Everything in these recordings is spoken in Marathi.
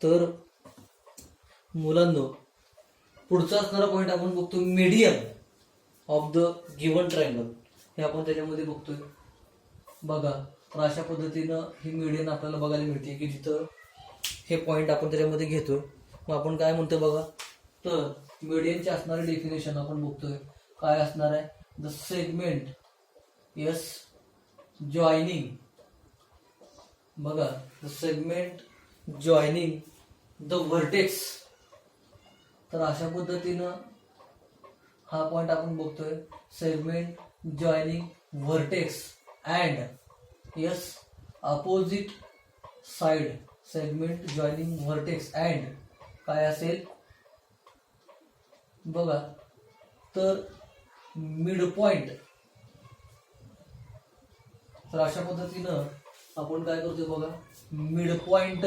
तर मुलांनो, पुढचा असणारा पॉईंट आपण बघतो median of the given triangle, हे आपण त्याच्यामध्ये बघतोय. बघा, तर अशा पद्धतीनं ही मीडियन आपल्याला बघायला मिळते की जिथं हे पॉईंट आपण त्याच्यामध्ये घेतो. मग आपण काय म्हणतो बघा, तर मीडियनचे असणारे डेफिनेशन आपण बघतोय. काय असणार आहे? द सेगमेंट यस जॉईनिंग, बघा, the segment joining the vertex. तर अशा पद्धतीनं हा पॉइंट आपण बघतोय, segment joining vertex and yes opposite side. Segment joining vertex and काय असेल बघा, तर मिड पॉइंट. तर अशा पद्धतीनं आपण काय करतोय बघा, mid point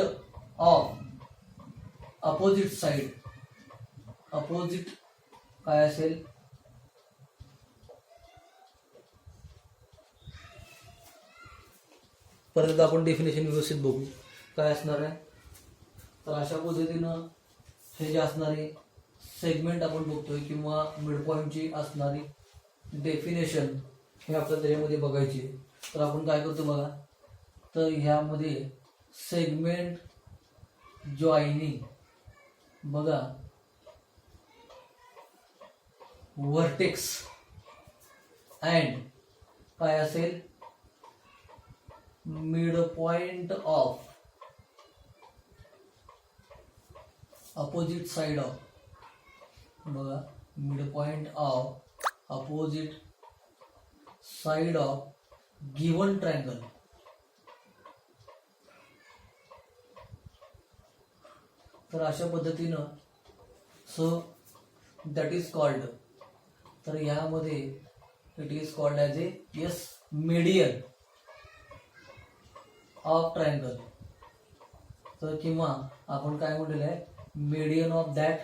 of opposite side. Opposite काय असेल, परत आपण डेफिनेशन व्यवस्थित बघू काय असणार आहे. तर अशा पद्धतीनं हे जे असणारे सेगमेंट आपण बघतोय किंवा मिड पॉइंटची असणारी डेफिनेशन हे आपल्याला त्याच्यामध्ये बघायची. तर आपण काय करतो बघा, तर ह्यामध्ये सेगमेंट जॉईनिंग बघा व्हर्टेक्स अँड काय असेल, mid point of opposite side of, बघा, mid point of opposite side of given triangle. तर अशा पद्धतीनं सो दॅट इज कॉल्ड, तर ह्यामध्ये it is called as a yes median of triangle. तर किंवा आपण काय म्हटलेलं आहे, median of that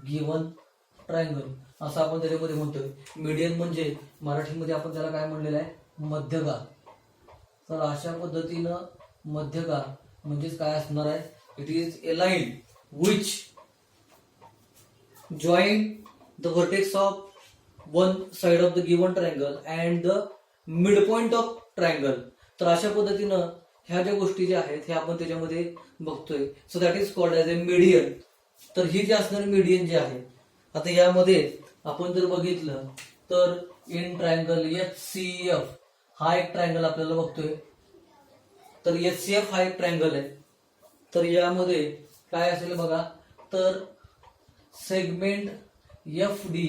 given triangle असं आपण त्याच्यामध्ये म्हणतोय. मीडियन म्हणजे मराठीमध्ये आपण त्याला काय म्हणलेलं आहे, मध्यगा. तर अशा पद्धतीनं मध्यगा म्हणजेच काय असणार आहे, it is a line which join the vertex of one side of the given triangle and the mid point of triangle. तर अशा पद्धतीनं ह्या ज्या गोष्टी ज्या आहेत ह्या आपण त्याच्यामध्ये बघतोय. So that is called as A median. तर ही जी असणारी मीडियन जे आहे, आता यामध्ये आपण जर बघितलं तर इन ट्रायंगल HCF हा एक ट्रायंगल आपल्याला बघतोय. तर HCF हा एक ट्रायंगल आहे. तर यामध्ये काय असेल बघा, तर segment FD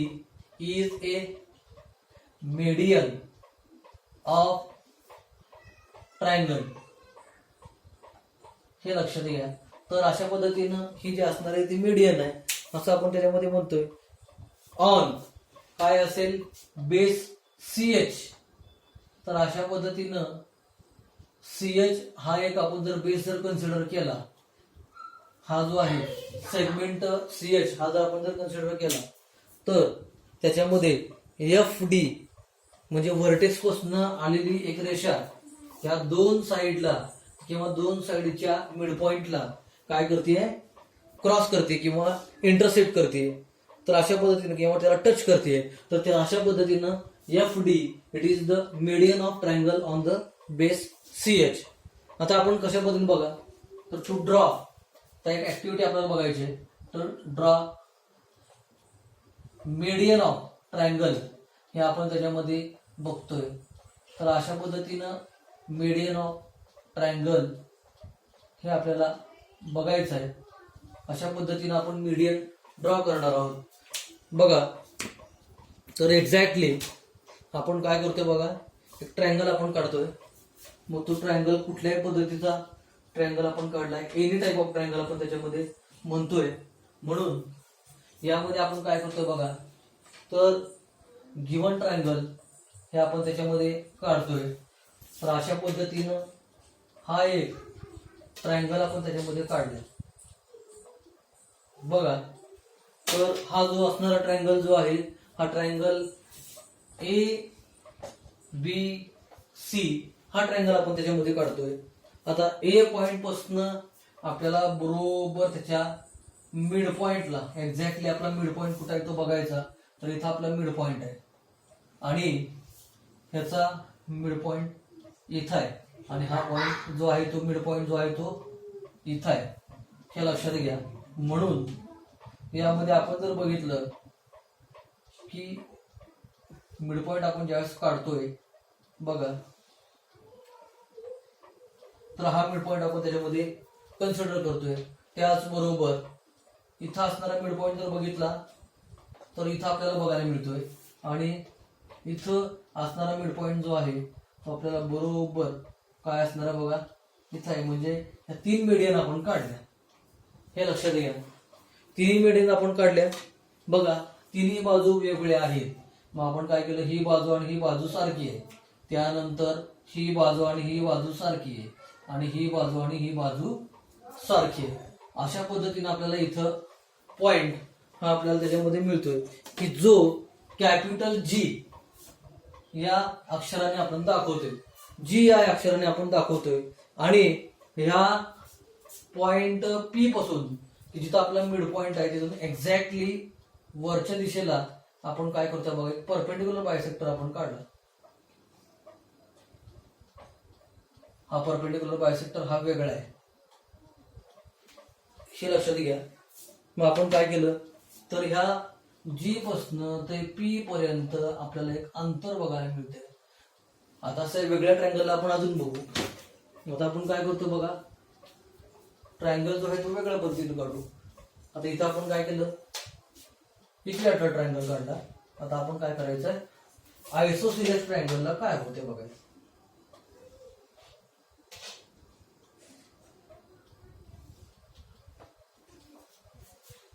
is a median of triangle, हे लक्षात घ्या. तर अशा पद्धतीनं ही जी असणार आहे ती मीडियन आहे असं आपण त्याच्यामध्ये म्हणतोय. ऑन काय असेल, बेस CH. तर अशा पद्धतीनं CH हा एक आपण जर बेस जर कन्सिडर केला, हा जो आहे सेगमेंट CH हा जर आपण जर कन्सिडर केला, तर त्याच्यामध्ये FD म्हणजे व्हर्टेक्स पासून आलेली एक रेषा या दोन साइडला किंवा दोन साइडच्या मिड पॉइंटला काय करते, क्रॉस करते किंवा इंटरसेक्ट करते. तर अशा पद्धतीने किंवा त्याला टच करते. तर त्या अशा पद्धतीनं FD it is the median of triangle on the base CH. आता आपण कशा पद्धतीने बघा, तर टू ड्रॉ, तर एक ऍक्टिव्हिटी आपल्याला बघायची आहे. तर ड्रॉ मीडियन ऑफ ट्रायंगल हे आपण त्याच्यामध्ये बघतोय. तर अशा पद्धतीनं मीडियन ऑफ ट्रायंगल हे आपल्याला बघायचं आहे. अशा पद्धतीनं आपण मीडियन ड्रॉ करणार आहोत. बघा, तर एक्झॅक्टली आपण काय करतोय बघा, एक ट्रायंगल आपण काढतोय. मग तो ट्रायंगल कुठल्याही पद्धतीचा ट्रायंगल आपण काढलाय, एनी टाइप ऑफ ट्रायंगल आपण त्याच्यामध्ये म्हणतोय. म्हणून यामध्ये आपण काय करतोय बघा, तर गिवन ट्रायंगल हे आपण त्याच्यामध्ये काढतोय. तर अशा पद्धतीनं हा एक ट्रायंगल आपण त्याच्यामध्ये काढलाय. बघा, तर हा जो असणारा ट्रायंगल जो आहे हा ट्रायंगल ABC हा ट्रायंगल आपण त्याच्यामध्ये काढतोय. आता A पॉइंट पासून आपल्याला बरोबर त्याच्या मिड पॉइंटला एक्झॅक्टली आपला मिड पॉइंट कुठं आहे तो बघायचा. तर इथं आपला मिड पॉइंट आहे आणि ह्याचा मिड पॉइंट इथं आहे आणि हा पॉइंट जो आहे तो मिड पॉइंट जो आहे तो इथं आहे, हे लक्षात घ्या. म्हणून यामध्ये आपण जर बघितलं की मिड पॉइंट आपण ज्यावेळेस काढतोय बघा, तर हा मिड पॉइंट आपण त्याच्यामध्ये कन्सिडर करतोय. त्याचबरोबर इथं असणारा मिड पॉइंट जर बघितला तर इथं आपल्याला बघायला मिळतोय आणि इथं असणारा मिड पॉइंट जो आहे तो आपल्याला बरोबर काय असणारा बघा इथं आहे. म्हणजे ह्या 3 मीडियन आपण काढल्या, हे लक्षात घ्या. 3 मीडियन आपण काढल्या बघा, तिन्ही बाजू वेगवेगळ्या आहेत. मग आपण काय केलं, ही बाजू आणि ही बाजू सारखी आहे. त्यानंतर ही बाजू आणि ही बाजू सारखी आहे आणि ही बाजू आणि ही बाजू सारखी आहे. अशा पद्धतीने आपल्याला इथं पॉइंट हा आपल्याला त्याच्यामध्ये मिळतोय की जो कॅपिटल जी या अक्षराने आपण दाखवतोय, जी या अक्षराने आपण दाखवतोय. आणि ह्या पॉइंट पी पासून की जिथं आपला मिड पॉइंट आहे तिथून एक्झॅक्टली वरच्या दिशेला आपण काय करतोय बघा, एक परपेंडिक्युलर बायसेक्टर आपण काढला. हा परपेंडिक्युलर बायसेक्टर हा वेगळा आहे, हे लक्षात घ्या. मग आपण काय केलं तर ह्या जी पासून ते पी पर्यंत आपल्याला एक अंतर बघायला मिळते. आता असं वेगळ्या ट्रायंगलला आपण अजून बघू. आता आपण काय करतो बघा, ट्रायंगल जो आहे तो वेगळ्या पद्धतीने काढू. आता इथं आपण काय केलं, इक्विलॅटरल ट्रायंगल काढला. आता आपण काय करायचं आहे, आयसोसिलेस ट्रायंगलला काय होते बघायचं.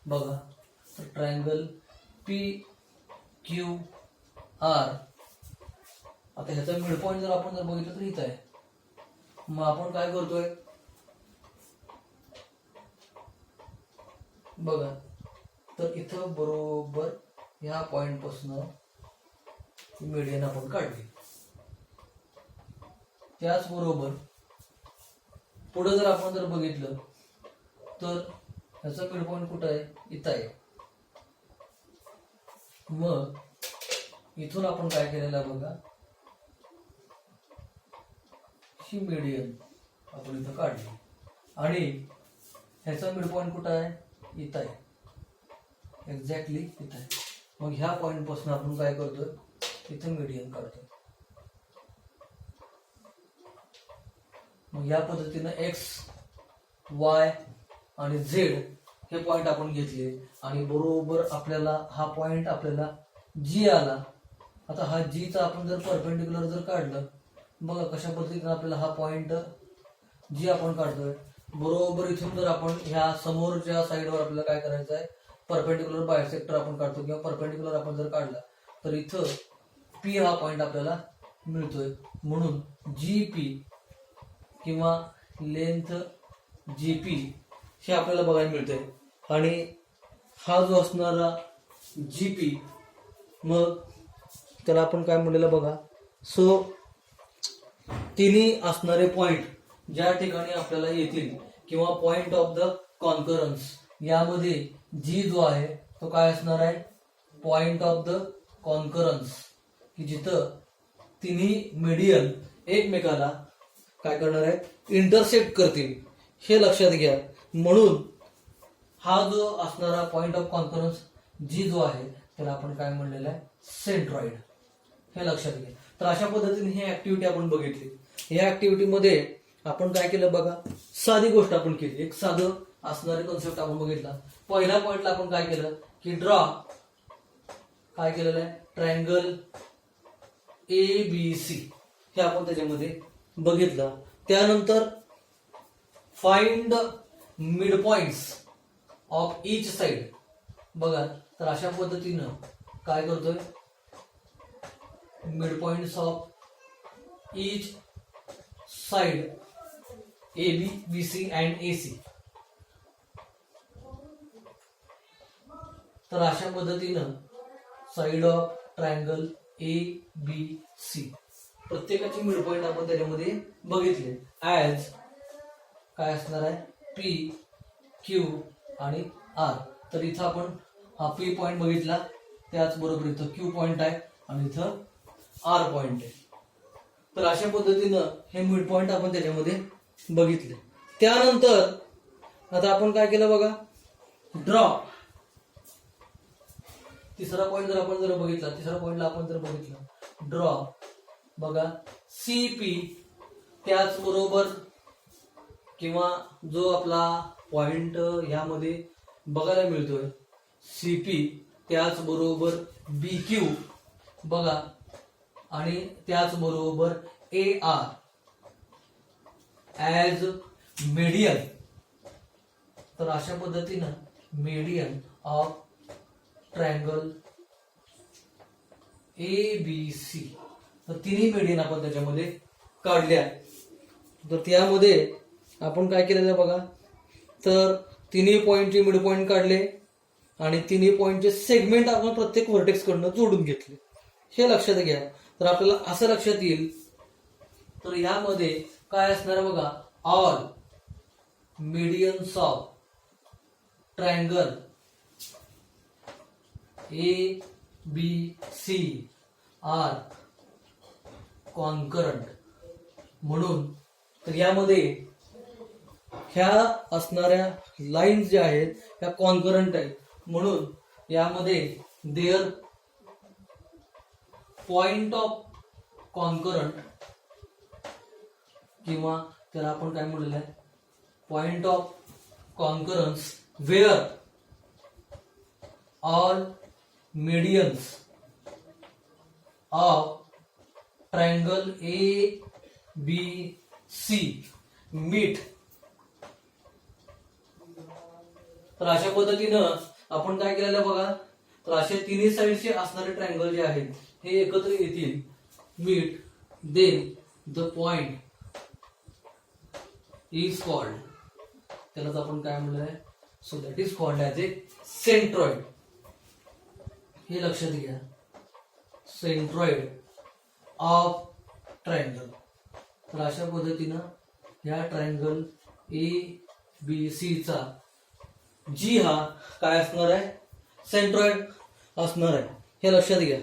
बघा, ट्रायंगल पी क्यू आर. आता ह्याचा मिड पॉइंट जर आपण बघितलं तर इथं आहे. मग आपण काय करतोय बघा, तर इथं बरोबर ह्या पॉइंट पासून मीडियन आपण काढली. त्याचबरोबर पुढे जर आपण जर बघितलं तर ह्याचा मिड पॉइंट कुठं आहे, इथं आहे. मग इथून आपण काय केलेलं आहे बघा, ही मीडियन आपण इथं काढली आणि ह्याचा मिड पॉइंट कुठं आहे, इथं आहे, एक्झॅक्टली इथं आहे. मग ह्या पॉइंट पासून आपण काय करतोय, इथं मीडियन काढतोय. मग या पद्धतीनं एक्स वाय आणि झेड हे पॉइंट आपण घेतले आणि बरोबर आपल्याला हा पॉइंट आपल्याला जी आला. आता हा जीचा आपण जर परपेंडिक्युलर जर काढलं बघा कशा पद्धतीने आपल्याला हा पॉइंट जी आपण काढतोय. बरोबर इथून जर आपण ह्या समोरच्या साईडवर आपल्याला काय करायचं आहे, परपेंडिक्युलर बायसेक्टर आपण काढतो किंवा परपेंडिक्युलर आपण जर काढला तर इथं पी हा पॉइंट आपल्याला मिळतोय. म्हणून जी पी किंवा लेंथ जी पी हे आपल्याला बघायला मिळतंय. आणि हा जो असणारा जी पी मग त्याला आपण काय म्हणलेलं बघा, सो तिन्ही असणारे पॉइंट ज्या ठिकाणी आपल्याला येतील किंवा पॉइंट ऑफ द कॉन्करन्स यामध्ये जी जो आहे तो काय असणार आहे, पॉइंट ऑफ द कॉन्करन्स, की जिथं तिन्ही मीडियन एकमेकाला काय करणार आहेत, इंटरसेक्ट करतील, हे लक्षात घ्या. म्हणून हा जो असणारा पॉइंट ऑफ कॉन्फरन्स जी जो आहे त्याला आपण काय म्हणलेलं आहे, सेंट्रॉइड, हे लक्षात घ्या. तर अशा पद्धतीने ही ऍक्टिव्हिटी आपण बघितली. या ऍक्टिव्हिटीमध्ये आपण काय केलं बघा, साधी गोष्ट आपण केली, एक साधं असणारे कन्सेप्ट आपण बघितला. पहिल्या पॉइंटला आपण काय केलं की ड्रॉ काय केलेलं आहे, ट्रायंगल ABC हे आपण त्याच्यामध्ये बघितलं. त्यानंतर find mid points of each side. बघा, तर अशा पद्धतीनं काय करतोय, mid points of each side AB, BC and AC. तर अशा पद्धतीनं साइड ऑफ ट्रायंगल ABC प्रत्येकाची मिड पॉइंट आपण त्याच्यामध्ये बघितले. ऍज काय असणार आहे, पी क्यू आणि आर. तर इथं आपण हा पी पॉइंट बघितला, त्याचबरोबर इथं क्यू पॉइंट आहे आणि इथं आर पॉइंट आहे. तर अशा पद्धतीनं हे मिड पॉइंट आपण त्याच्यामध्ये बघितले. त्यानंतर आता आपण काय केलं बघा, ड्रॉ. तिसरा पॉइंट जर आपण बघितला, तिसऱ्या पॉइंटला आपण जर बघितलं ड्रॉ बघा, सीपी त्याचबरोबर किंवा जो आपला पॉइंट यामध्ये बघायला मिळतोय सीपी त्याचबरोबर बी क्यू बघा आणि त्याचबरोबर ए आर ॲज मीडियन. तर अशा पद्धतीनं median of triangle A B C. तर तिन्ही मीडियन आपण त्याच्यामध्ये काढल्या. तर त्यामध्ये आपण काय केलेलं बघा, तर तिन्ही पॉइंटचे मिड पॉइंट काढले आणि तिन्ही पॉइंटचे सेगमेंट आपण प्रत्येक व्हर्टेक्स कडनं जोडून घेतले. हे लक्षात घ्या. तर आपल्याला असं लक्षात येईल, तर यामध्ये काय असणार बघा, all medians of triangle A B C are concurrent म्हणून. तर यामध्ये ह्या असणाऱ्या लाईन्स ज्या आहेत त्या कॉन्करंट आहेत, म्हणून यामध्ये देअर पॉइंट ऑफ कॉन्करंट किंवा त्याला आपण काय म्हणलेलं आहे, point of concurrence where all medians of triangle A B C meet. तर अशा पद्धतीनं आपण काय केलेलं बघा, तर असे तिन्ही साईडचे असणारे ट्रायंगल जे आहेत हे एकत्र येतील, meet, then the point is called, त्यालाच आपण काय म्हणलंय, so that is called as a centroid. हे लक्षात घ्या, सेंट्रॉइड ऑफ ट्रायंगल. तर अशा पद्धतीनं ह्या ट्रायंगल ए बी सी चा जी हा काय असणार आहे, सेंट्रॉइड असणार आहे. हे लक्षात घ्या.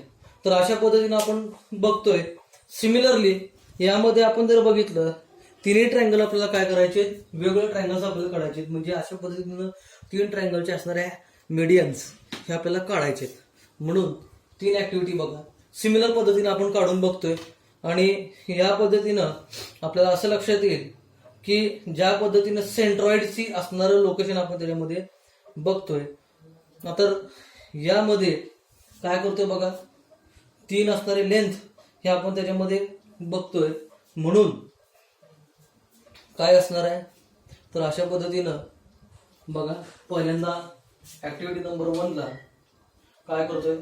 तर अशा पद्धतीनं आपण बघतोय. सिमिलरली यामध्ये आपण जर बघितलं, तिन्ही ट्रायंगल आपल्याला काय करायचे, वेगवेगळे ट्रायंगल्स आपल्याला काढायचे. म्हणजे अशा पद्धतीनं तीन ट्रायंगलचे असणाऱ्या मीडियन्स हे आपल्याला काढायचे. म्हणून 3 ऍक्टिव्हिटी बघा सिमिलर पद्धतीने आपण काढून बघतोय. आणि या पद्धतीनं आपल्याला असं लक्षात येईल की ज्या पद्धतीनं सेंट्रॉइडची असणारं लोकेशन आपण त्याच्यामध्ये बघतोय. तर यामध्ये काय करतोय बघा, 3 असणारे लेंथ हे आपण त्याच्यामध्ये बघतोय. म्हणून काय असणार आहे, तर अशा पद्धतीनं बघा, पहिल्यांदा ऍक्टिव्हिटी नंबर 1 ला काय करतोय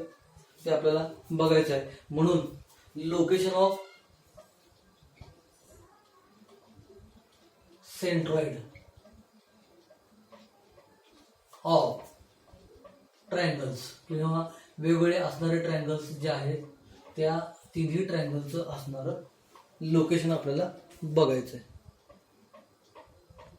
ते आपल्याला बघायचं आहे. म्हणून location of centroid of triangles किंवा वेगवेगळे असणारे ट्रायंगल्स जे आहेत त्या तिन्ही ट्रायंगलचं असणारं लोकेशन आपल्याला बघायचं आहे.